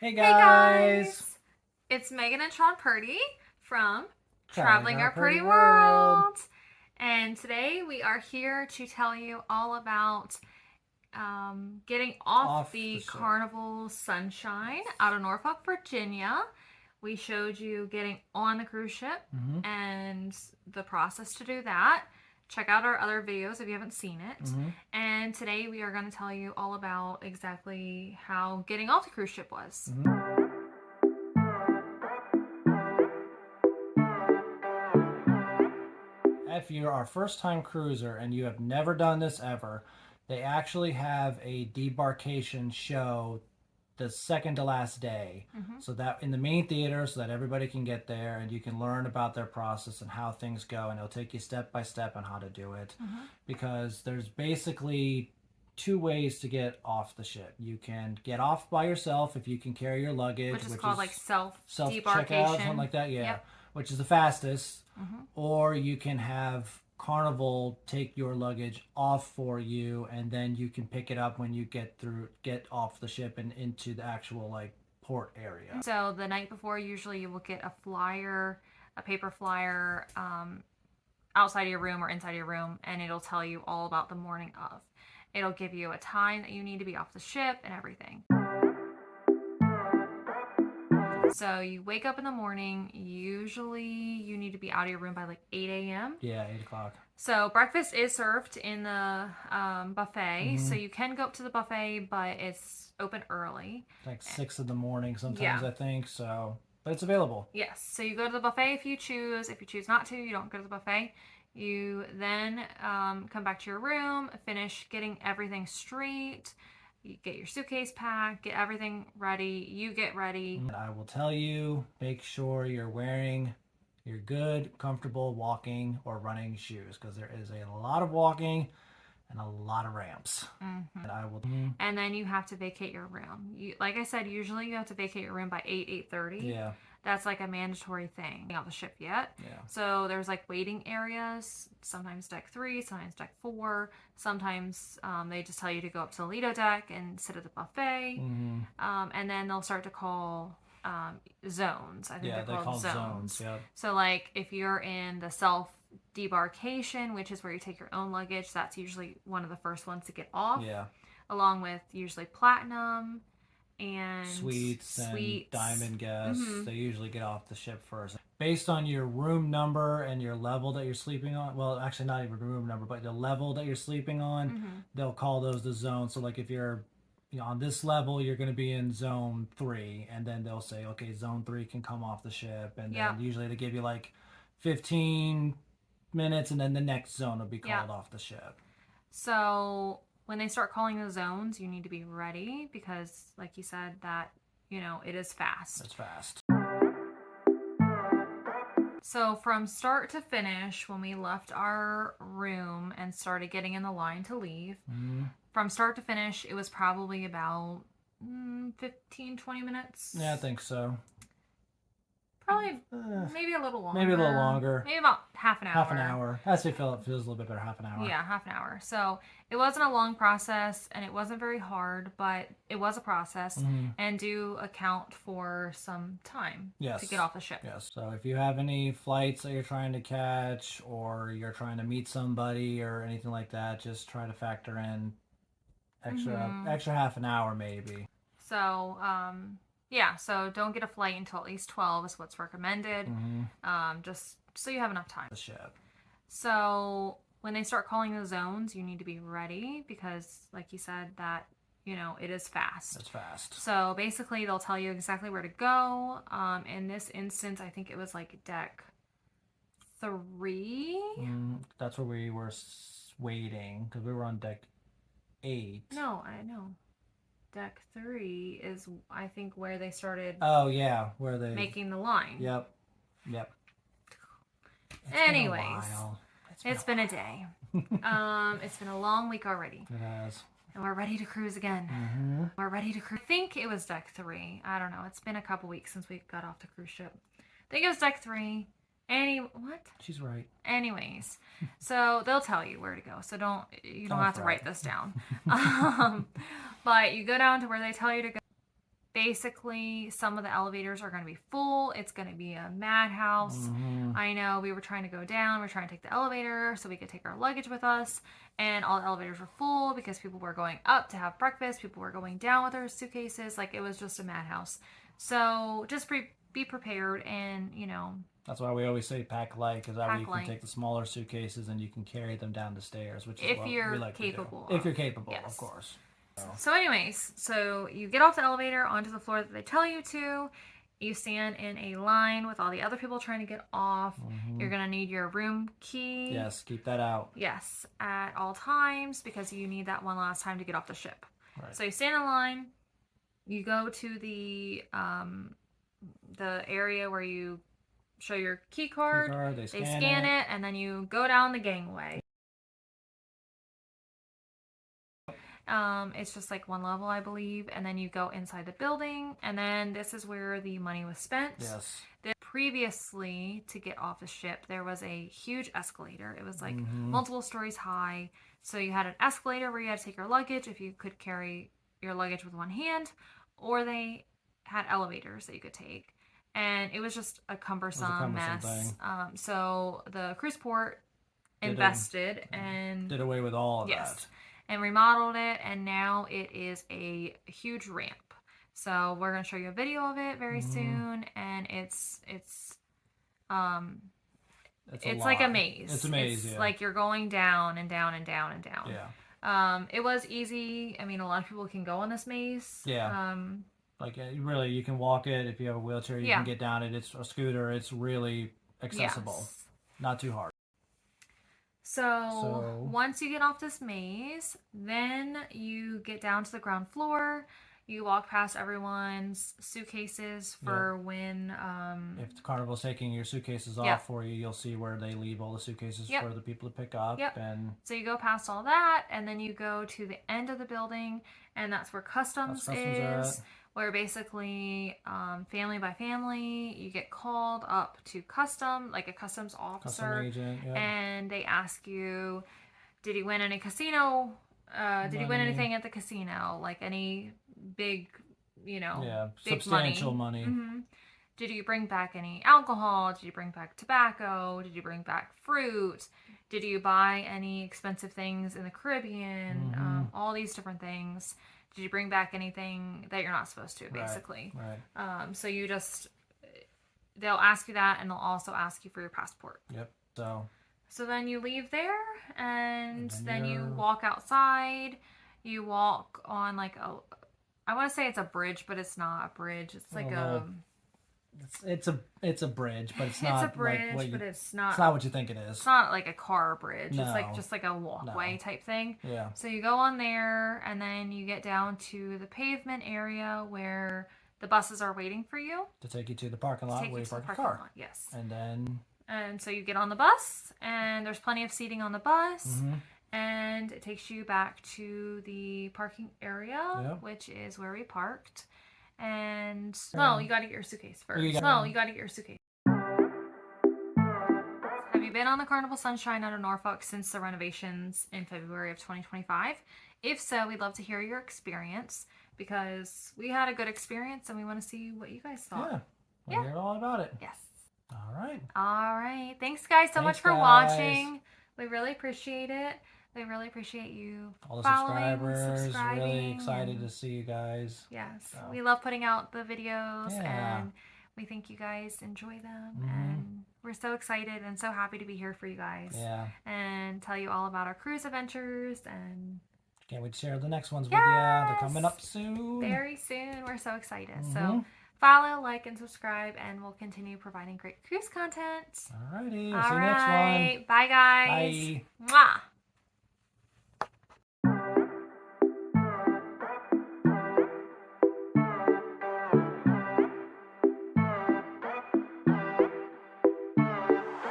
Hey Hey guys! guys! It's Megan and Sean Purdy from Traveling Traveling Our Our Purdy Purdy World! World. And today we are here to tell you all about getting off Off the the ship. Carnival Sunshine out of Norfolk, Virginia. We showed you getting on the cruise ship and the process to do that. Check out our other videos if you haven't seen it. And today we are going to tell you all about exactly how getting off the cruise ship was. If you're our first time cruiser and you have never done this ever, they actually have a debarkation show the second to last day. So that in the main theater so that everybody can get there and you can learn about their process and how things go, and it'll take you step by step on how to do it. Because there's basically two ways to get off the ship. You can get off by yourself if you can carry your luggage, Which is called like self checkout, debarkation. something like that, yeah. Yep. Which is the fastest. Or you can have Carnival take your luggage off for you, and then you can pick it up when you get off the ship and into the actual like port area. So the night before, usually you will get a flyer, a paper flyer, outside of your room or inside of your room, and it'll tell you all about the morning of. It'll give you a time that you need to be off the ship and everything. So you wake up in the morning. Usually you need to be out of your room by like 8 a.m. Yeah, 8 o'clock. So breakfast is served in the buffet. So you can go up to the buffet, but it's open early. Like 6 in the morning sometimes, Yeah. I think. So, but it's available. Yes. So you go to the buffet if you choose. If you choose not to, you don't go to the buffet. You then come back to your room, finish getting everything straight. You get your suitcase packed, get everything ready. You get ready. And I will tell you, make sure you're wearing your good, comfortable walking or running shoes, because there is a lot of walking and a lot of ramps. And I will. And then you have to vacate your room. Like I said, usually you have to vacate your room by 8:30. Yeah. That's like a mandatory thing. On the ship yet. Yeah. So there's like waiting areas. Sometimes deck 3, sometimes deck 4. Sometimes they just tell you to go up to the Lido deck and sit at the buffet. And then they'll start to call zones. I think Yeah, they're they called call zones. zones. Yeah. So like if you're in the self debarkation, which is where you take your own luggage, that's usually one of the first ones to get off. Yeah. Along with usually platinum and Suites and diamond guests. They usually get off the ship first. Based on your room number and your level that you're sleeping on, well, actually not even room number, but the level that you're sleeping on, they'll call those the zones. So like if you're on this level, you're going to be in zone 3, and then they'll say, okay, zone 3 can come off the ship, and then usually they give you like 15 minutes, and then the next zone will be called off the ship. So when they start calling the zones, you need to be ready because, like you said, that, it is fast. It's fast. So from start to finish, when we left our room and started getting in the line to leave, from start to finish, it was probably about 15, 20 minutes. Yeah, I think so. Probably maybe a little longer. Maybe a little longer. Maybe about half an hour. Half an hour. I'd say it feels a little bit better, half an hour. Yeah, half an hour. So it wasn't a long process, and it wasn't very hard, but it was a process, and do account for some time to get off the ship. Yes. So if you have any flights that you're trying to catch, or you're trying to meet somebody or anything like that, just try to factor in extra half an hour maybe. So, yeah, so don't get a flight until at least 12 is what's recommended, just so you have enough time. The ship. So when they start calling the zones, you need to be ready because, like you said, that, it is fast. It's fast. So basically, they'll tell you exactly where to go. In this instance, I think it was like deck 3. That's where we were waiting, because we were on deck 8. No, I know. Deck 3 is, I think, where they started. Oh yeah, where they making the line. Yep. Anyways, it's been a day. It's been a long week already. It has. And we're ready to cruise again. We're ready to cruise. I think it was deck 3. I don't know. It's been a couple weeks since we got off the cruise ship. I think it was deck 3. What? She's right. Anyways, so they'll tell you where to go. So you don't have to write this down. But you go down to where they tell you to go. Basically, some of the elevators are going to be full. It's going to be a madhouse. I know we were trying to go down. We are trying to take the elevator so we could take our luggage with us. And all the elevators were full because people were going up to have breakfast. People were going down with their suitcases. Like, it was just a madhouse. So just be prepared and, you know. That's why we always say pack light, because that way you can light. take the smaller suitcases and you can carry them down the stairs, which is If what you're we like capable to do. of. If you're capable, Yes. of course. So anyways, so you get off the elevator onto the floor that they tell you to. You stand in a line with all the other people trying to get off. You're going to need your room key. Yes, keep that out. Yes, at all times, because you need that one last time to get off the ship. Right. So you stand in line. You go to the area where you show your key card. They scan it, and then you go down the gangway. It's just like one level, I believe, and then you go inside the building, and then this is where the money was spent. Yes. Previously, to get off the ship, there was a huge escalator. It was like multiple stories high. So you had an escalator where you had to take your luggage if you could carry your luggage with one hand, or they had elevators that you could take. And it was just a cumbersome mess. So the cruise port invested and did away with all of that. And remodeled it, and now it is a huge ramp. So we're going to show you a video of it very soon, and it's like a maze. It's a maze, It's like you're going down and down and down and down. Yeah. It was easy. I mean, a lot of people can go on this maze. Yeah. Like, really, you can walk it. If you have a wheelchair, you can get down it. It's a scooter. It's really accessible. Yes. Not too hard. So once you get off this maze, then you get down to the ground floor. You walk past everyone's suitcases for when... if the Carnival's taking your suitcases off for you, you'll see where they leave all the suitcases for the people to pick up. And so you go past all that, and then you go to the end of the building, and that's where customs is. Where basically, family by family, you get called up to like a customs officer. Custom agent, and they ask you, did you win any casino? Did you win anything at the casino? Like any big, big substantial money. Did you bring back any alcohol? Did you bring back tobacco? Did you bring back fruit? Did you buy any expensive things in the Caribbean? All these different things. Did you bring back anything that you're not supposed to, basically? Right. So they'll ask you that, and they'll also ask you for your passport. Yep. So then you leave there, and then you walk outside. You walk on like I want to say it's a bridge, but it's not a bridge. It's like It's a bridge, but it's It's not. a bridge, like but it's not. It's not what you think it is. It's not like a car bridge. No. It's like just like a walkway type thing. Yeah. So you go on there, and then you get down to the pavement area where the buses are waiting for you to take you to the parking lot where you park your car. Yes. And so you get on the bus, and there's plenty of seating on the bus. And it takes you back to the parking area, which is where we parked. And, you got to get your suitcase first. You got to get your suitcase. Have you been on the Carnival Sunshine out of Norfolk since the renovations in February of 2025? If so, we'd love to hear your experience, because we had a good experience, and we want to see what you guys thought. Yeah. We'll hear all about it. Yes. All right. All right. Thanks, guys, so much for watching. We really appreciate it. We really appreciate you all the subscribers. Really excited to see you guys. Yes. We love putting out the videos, and we think you guys enjoy them. And we're so excited and so happy to be here for you guys. Yeah. And tell you all about our cruise adventures. And can't wait to share the next ones with you. They're coming up soon. Very soon. We're so excited. So follow, like, and subscribe, and we'll continue providing great cruise content. Alrighty. See you next one. Bye, guys. Bye. Mwah.